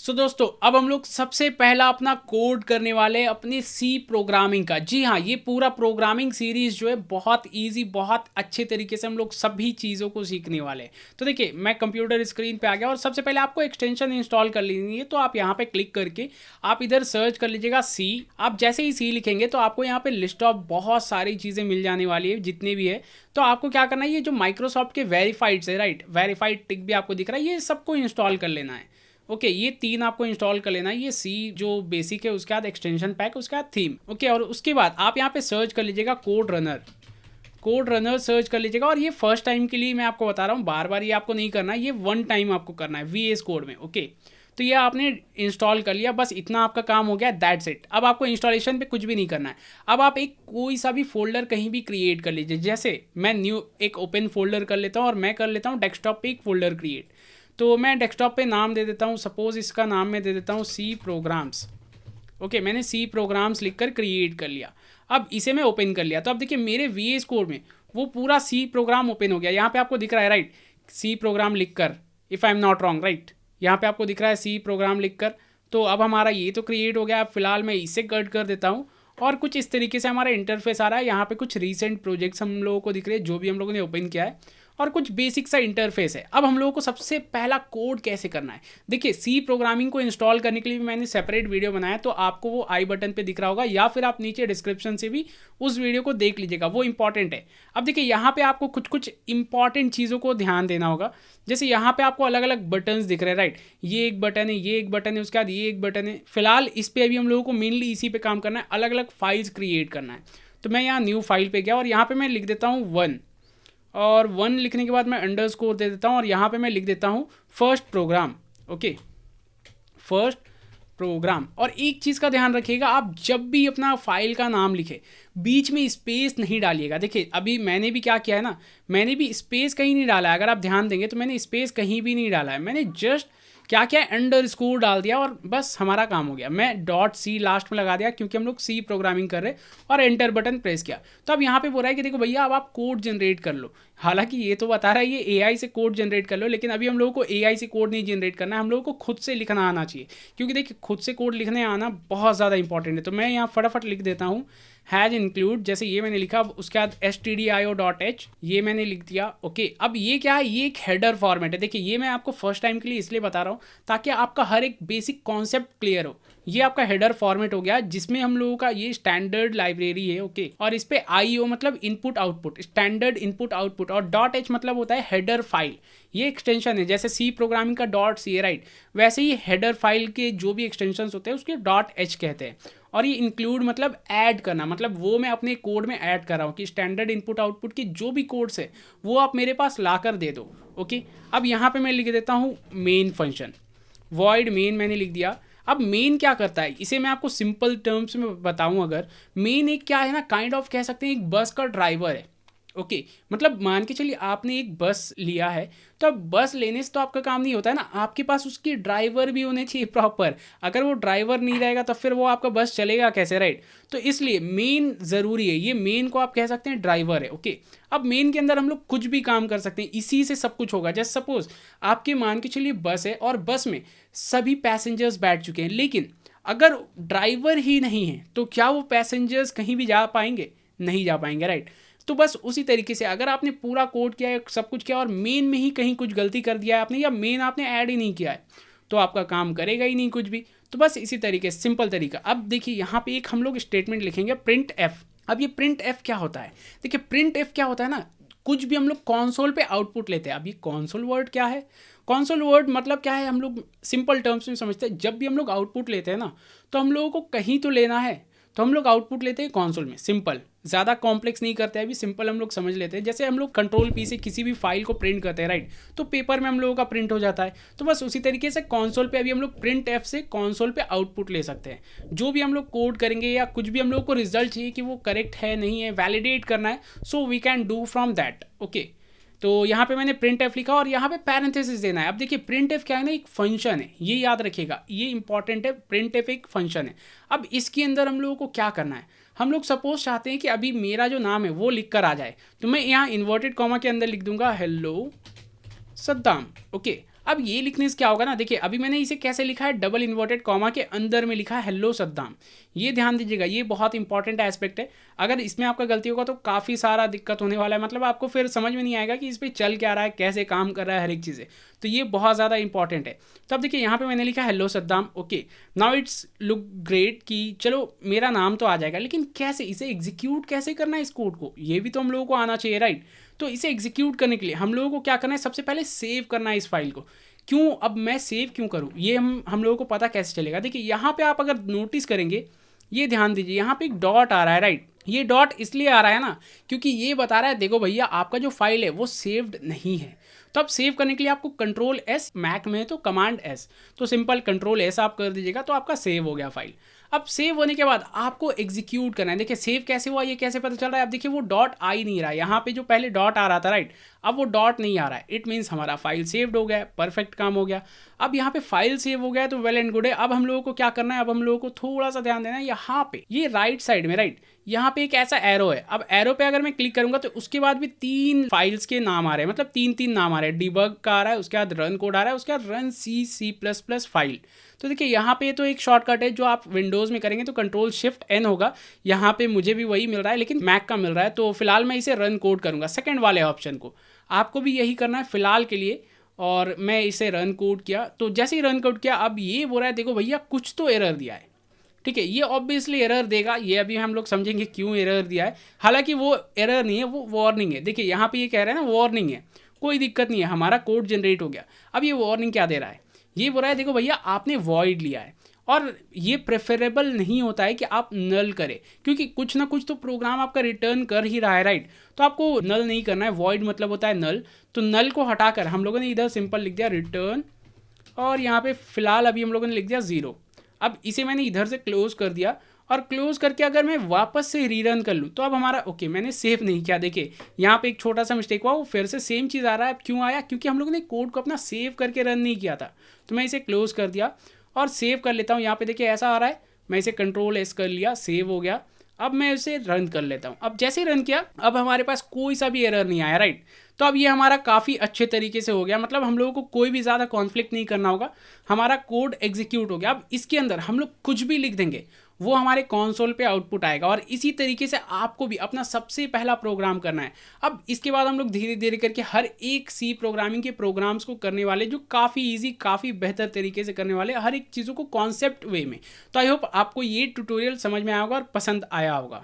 दोस्तों अब हम लोग सबसे पहला अपना कोड करने वाले हैं अपनी सी प्रोग्रामिंग का। जी हाँ, ये पूरा प्रोग्रामिंग सीरीज जो है बहुत इजी, बहुत अच्छे तरीके से हम लोग सभी चीज़ों को सीखने वाले हैं। तो देखिए, मैं कंप्यूटर स्क्रीन पे आ गया और सबसे पहले आपको एक्सटेंशन इंस्टॉल कर लेनी है। तो आप यहाँ पे क्लिक करके आप इधर सर्च कर लीजिएगा सी। आप जैसे ही सी लिखेंगे तो आपको यहाँ पे लिस्ट ऑफ बहुत सारी चीज़ें मिल जाने वाली है, जितने भी है। तो आपको क्या करना है, ये जो माइक्रोसॉफ्ट के वेरीफाइड से राइट, वेरीफाइड टिक भी आपको दिख रहा है, ये सबको इंस्टॉल कर लेना है। ओके, ये तीन आपको इंस्टॉल कर लेना है। ये सी जो बेसिक है, उसके बाद एक्सटेंशन पैक, उसके बाद थीम। ओके, और उसके बाद आप यहाँ पे सर्च कर लीजिएगा code runner. Code runner search कर लीजिएगा। और ये फर्स्ट टाइम के लिए मैं आपको बता रहा हूँ, बार बार ये आपको नहीं करना है, ये वन टाइम आपको करना है VS कोड में। ओके, तो ये आपने इंस्टॉल कर लिया, बस इतना आपका काम हो गया, दैट्स इट। अब आपको इंस्टॉलेशन पे कुछ भी नहीं करना है। अब आप एक कोई सा भी फोल्डर कहीं भी क्रिएट कर लीजिए। जैसे मैं न्यू एक ओपन फोल्डर कर लेता हूँ और मैं कर लेता हूँ डेस्कटॉप पे एक फोल्डर क्रिएट। तो मैं डेस्कटॉप पे नाम दे देता हूँ, सपोज इसका नाम मैं दे देता हूँ सी प्रोग्राम्स। ओके, मैंने सी प्रोग्राम्स लिखकर क्रिएट कर लिया। अब इसे मैं ओपन कर लिया, तो अब देखिए मेरे VS कोड में वो पूरा सी प्रोग्राम ओपन हो गया। यहाँ पे आपको दिख रहा है राइट, सी प्रोग्राम लिखकर, if I am not wrong right, यहाँ पे आपको दिख रहा है सी प्रोग्राम लिखकर। तो अब हमारा ये तो क्रिएट हो गया। अब फिलहाल मैं इसे कट कर देता हूँ और कुछ इस तरीके से हमारा इंटरफेस आ रहा है। यहाँ पे कुछ रीसेंट प्रोजेक्ट्स हम लोगों को दिख रहे हैं जो भी हम लोगों ने ओपन किया है, और कुछ बेसिक सा इंटरफेस है। अब हम लोगों को सबसे पहला कोड कैसे करना है, देखिए सी प्रोग्रामिंग को इंस्टॉल करने के लिए भी मैंने सेपरेट वीडियो बनाया, तो आपको वो आई बटन पे दिख रहा होगा, या फिर आप नीचे डिस्क्रिप्शन से भी उस वीडियो को देख लीजिएगा, वो इंपॉर्टेंट है। अब देखिए यहाँ पे आपको कुछ कुछ इंपॉर्टेंट चीज़ों को ध्यान देना होगा। जैसे यहाँ पे आपको अलग अलग बटन्स दिख रहे हैं राइट, ये एक बटन है, ये एक बटन है, उसके बाद ये एक बटन है। फिलहाल इस पर अभी हम लोगों को मेनली इसी पे काम करना है, अलग अलग फाइल्स क्रिएट करना है। तो मैं यहाँ न्यू फाइल पे गया और यहाँ पे मैं लिख देता हूँ 1, और 1 लिखने के बाद मैं अंडरस्कोर दे देता हूँ और यहाँ पे मैं लिख देता हूँ first program. Okay, first program. और एक चीज़ का ध्यान रखिएगा, आप जब भी अपना फाइल का नाम लिखे बीच में स्पेस नहीं डालिएगा। देखिए अभी मैंने भी क्या किया है ना, मैंने भी स्पेस कहीं नहीं डाला है। अगर आप ध्यान देंगे तो मैंने स्पेस कहीं भी नहीं डाला है, मैंने जस्ट क्या क्या अंडरस्कोर डाल दिया और बस हमारा काम हो गया। मैं डॉट सी लास्ट में लगा दिया क्योंकि हम लोग सी प्रोग्रामिंग कर रहे हैं, और एंटर बटन प्रेस किया। तो अब यहाँ पे बोल रहा है कि देखो भैया अब आप कोड जनरेट कर लो। हालांकि ये तो बता रहा है ये AI से कोड जनरेट कर लो, लेकिन अभी हम लोगों को AI से कोड नहीं जनरेट करना है, हम लोगों को खुद से लिखना आना चाहिए। क्योंकि देखिए खुद से कोड लिखने आना बहुत ज़्यादा इंपॉर्टेंट है। तो मैं यहाँ फटाफट लिख देता हूँ हैज़ इंक्लूड, जैसे ये मैंने लिखा, उसके बाद stdio.h ये मैंने लिख दिया। ओके, अब ये क्या है, ये एक हेडर फॉर्मेट है। देखिए ये मैं आपको फर्स्ट टाइम के लिए इसलिए बता रहा हूँ ताकि आपका हर एक बेसिक कॉन्सेप्ट क्लियर हो। ये आपका हेडर फॉर्मेट हो गया, जिसमें हम लोगों का ये स्टैंडर्ड लाइब्रेरी है। ओके, और इस पे IO मतलब input output, standard input output, और .h मतलब होता है हेडर फाइल। ये एक्सटेंशन है, जैसे सी प्रोग्रामिंग का .c है राइट, वैसे ही हेडर फाइल के जो भी एक्सटेंशन होते हैं उसके .h कहते हैं। और ये इंक्लूड मतलब ऐड करना, मतलब वो मैं अपने कोड में ऐड कर रहा हूँ कि स्टैंडर्ड इनपुट आउटपुट की जो भी कोड्स है वो आप मेरे पास ला कर दे दो। ओके, अब यहाँ पे मैं लिख देता हूँ मेन फंक्शन, वॉइड मेन मैंने लिख दिया। अब मेन क्या करता है, इसे मैं आपको सिंपल टर्म्स में बताऊं, अगर मेन एक क्या है ना, काइंड ऑफ कह सकते हैं एक बस का ड्राइवर है। ओके, मतलब मान के चलिए आपने एक बस लिया है, तो अब बस लेने से तो आपका काम नहीं होता है ना, आपके पास उसके ड्राइवर भी होने चाहिए प्रॉपर। अगर वो ड्राइवर नहीं रहेगा तो फिर वो आपका बस चलेगा कैसे राइट। तो इसलिए मेन ज़रूरी है, ये मेन को आप कह सकते हैं ड्राइवर है। ओके, अब मेन के अंदर हम लोग कुछ भी काम कर सकते हैं, इसी से सब कुछ होगा। जैसे सपोज आपके मान के चलिए बस है और बस में सभी पैसेंजर्स बैठ चुके हैं, लेकिन अगर ड्राइवर ही नहीं है तो क्या वो पैसेंजर्स कहीं भी जा पाएंगे? नहीं जा पाएंगे राइट। तो बस उसी तरीके से अगर आपने पूरा कोड किया है, सब कुछ किया, और मेन में ही कहीं कुछ गलती कर दिया है आपने, या मेन आपने ऐड ही नहीं किया है, तो आपका काम करेगा ही नहीं कुछ भी। तो बस इसी तरीके से सिंपल तरीका। अब देखिए यहाँ पे एक हम लोग स्टेटमेंट लिखेंगे प्रिंट एफ। अब ये प्रिंट एफ क्या होता है, देखिए प्रिंट एफ क्या होता है ना, कुछ भी हम लोग कॉन्सोल पे आउटपुट लेते हैं। अब ये कॉन्सोल वर्ड क्या है, कॉन्सोल वर्ड मतलब क्या है, हम लोग सिंपल टर्म्स में समझते हैं। जब भी हम लोग आउटपुट लेते हैं ना, तो हम लोगों को कहीं तो लेना है, तो हम लोग आउटपुट लेते हैं कॉन्सोल में। सिंपल, ज़्यादा कॉम्प्लेक्स नहीं करते हैं, अभी सिंपल हम लोग समझ लेते हैं। जैसे हम लोग कंट्रोल P से किसी भी फाइल को प्रिंट करते हैं राइट, तो पेपर में हम लोगों का प्रिंट हो जाता है। तो बस उसी तरीके से कॉन्सोल पे अभी हम लोग प्रिंट एफ से कॉन्सोल पे आउटपुट ले सकते हैं। जो भी हम लोग कोड करेंगे या कुछ भी हम लोग को रिजल्ट चाहिए कि वो करेक्ट है नहीं है, वैलिडेट करना है, so we can do from that. Okay, तो यहाँ पे मैंने प्रिंट एफ लिखा और यहाँ पे पैरेंथेसिस देना है। अब देखिए प्रिंट एफ क्या है ना, एक फंक्शन है, ये याद रखिएगा, ये इंपॉर्टेंट है। प्रिंट एफ एक फंक्शन है। अब इसके अंदर हम लोगों को क्या करना है, हम लोग सपोज चाहते हैं कि अभी मेरा जो नाम है वो लिख कर आ जाए, तो मैं यहाँ इन्वर्टेड कॉमा के अंदर लिख दूंगा हेलो सद्दाम। ओके, अब ये लिखने से क्या होगा ना, देखिए अभी मैंने इसे कैसे लिखा है, डबल इन्वर्टेड कॉमा के अंदर में लिखा है हेलो सद्दाम। ये ध्यान दीजिएगा, ये बहुत इंपॉर्टेंट एस्पेक्ट है। अगर इसमें आपका गलती होगा तो काफ़ी सारा दिक्कत होने वाला है, मतलब आपको फिर समझ में नहीं आएगा कि इस पर चल क्या रहा है, कैसे काम कर रहा है, हर एक चीज़ें। तो ये बहुत ज़्यादा इंपॉर्टेंट है। तो अब देखिए यहाँ पे मैंने लिखा hello Saddam, okay now it's look great, कि चलो मेरा नाम तो आ जाएगा, लेकिन कैसे इसे एग्जीक्यूट कैसे करना है इस कोड को, ये भी तो हम लोगों को आना चाहिए, राइट। तो इसे एग्जीक्यूट करने के लिए हम लोगों को क्या करना है, सबसे पहले सेव करना है इस फाइल को। क्यों, अब मैं सेव क्यों करूँ, ये हम लोगों को पता कैसे चलेगा। देखिए यहाँ पे आप अगर नोटिस करेंगे, ये ध्यान दीजिए, यहाँ पे एक डॉट आ रहा है, राइट। ये डॉट इसलिए आ रहा है ना, क्योंकि ये बता रहा है देखो भैया आपका जो फाइल है वो सेव्ड नहीं है। तो अब सेव करने के लिए आपको कंट्रोल एस, मैक में है तो कमांड एस, तो सिंपल कंट्रोल एस आप कर दीजिएगा तो आपका सेव हो गया फाइल। अब सेव होने के बाद आपको एग्जीक्यूट करना है। देखिए सेव कैसे हुआ, ये कैसे पता चल रहा है, अब देखिए वो डॉट आ ही नहीं रहा है, यहाँ पे जो पहले डॉट आ रहा था, राइट, अब वो डॉट नहीं आ रहा है। इट मीन्स हमारा फाइल सेव्ड हो गया है, परफेक्ट काम हो गया। अब यहाँ पे फाइल सेव हो गया है तो वेल एंड गुड है। अब हम लोगों को क्या करना है, अब हम लोगों को थोड़ा सा ध्यान देना है, यहाँ पे ये राइट साइड में, राइट, यहाँ पे एक ऐसा एरो है। अब एरो पे अगर मैं क्लिक करूंगा तो उसके बाद भी 3 फाइल्स के नाम आ रहे हैं, मतलब 3 नाम आ रहे हैं। डिबग का आ रहा है, उसके बाद रन कोड आ रहा है, उसके बाद रन C++ फाइल। तो देखिए यहाँ पे तो एक शॉर्टकट है, जो आप विंडोज़ में करेंगे तो कंट्रोल शिफ्ट एन होगा। यहाँ पे मुझे भी वही मिल रहा है, लेकिन मैक का मिल रहा है, तो फिलहाल मैं इसे रन कोड करूँगा, सेकेंड वाले ऑप्शन को। आपको भी यही करना है फिलहाल के लिए। और मैं इसे रन कोड किया, तो जैसे ही रन कोड किया अब ये बोल रहा है देखो भैया कुछ तो एरर दिया है। ठीक है, ये ऑब्वियसली एरर देगा, ये अभी हम लोग समझेंगे क्यों एरर दिया है। हालांकि वो एरर नहीं है, वो वार्निंग है। देखिए यहाँ पे ये कह रहा है ना वार्निंग है, कोई दिक्कत नहीं है, हमारा कोड जनरेट हो गया। अब ये वार्निंग क्या दे रहा है, ये बोल रहा है देखो भैया आपने वॉइड लिया है, और ये प्रेफरेबल नहीं होता है कि आप नल करें, क्योंकि कुछ ना कुछ तो प्रोग्राम आपका रिटर्न कर ही रहा है, राइट। तो आपको नल नहीं करना है, वॉइड मतलब होता है नल। तो नल को हटाकर हम लोगों ने इधर सिंपल लिख दिया रिटर्न, और यहाँ पे फिलहाल अभी हम लोगों ने लिख दिया 0। अब इसे मैंने इधर से क्लोज कर दिया, और क्लोज करके अगर मैं वापस से रीरन कर लूँ तो अब हमारा ओके, मैंने सेव नहीं किया। देखिए यहाँ पे एक छोटा सा मिस्टेक हुआ, वो फिर से सेम चीज़ आ रहा है। क्यों आया, क्योंकि हम लोगों ने कोड को अपना सेव करके रन नहीं किया था। तो मैं इसे क्लोज कर दिया और सेव कर लेता हूँ। यहाँ पे देखिए ऐसा आ रहा है, मैं इसे कंट्रोल एस कर लिया, सेव हो गया। अब मैं इसे रन कर लेता हूँ। अब जैसे ही रन किया अब हमारे पास कोई सा भी एरर नहीं आया, राइट। तो अब ये हमारा काफ़ी अच्छे तरीके से हो गया, मतलब हम लोगों को कोई भी ज़्यादा कॉन्फ्लिक्ट नहीं करना होगा, हमारा कोड एग्जीक्यूट हो गया। अब इसके अंदर हम लोग कुछ भी लिख देंगे वो हमारे कंसोल पे आउटपुट आएगा, और इसी तरीके से आपको भी अपना सबसे पहला प्रोग्राम करना है। अब इसके बाद हम लोग धीरे धीरे करके हर एक सी प्रोग्रामिंग के प्रोग्राम्स को करने वाले, जो काफ़ी इजी, काफ़ी बेहतर तरीके से करने वाले, हर एक चीज़ों को कॉन्सेप्ट वे में। तो आई होप आपको ये ट्यूटोरियल समझ में आया होगा और पसंद आया होगा।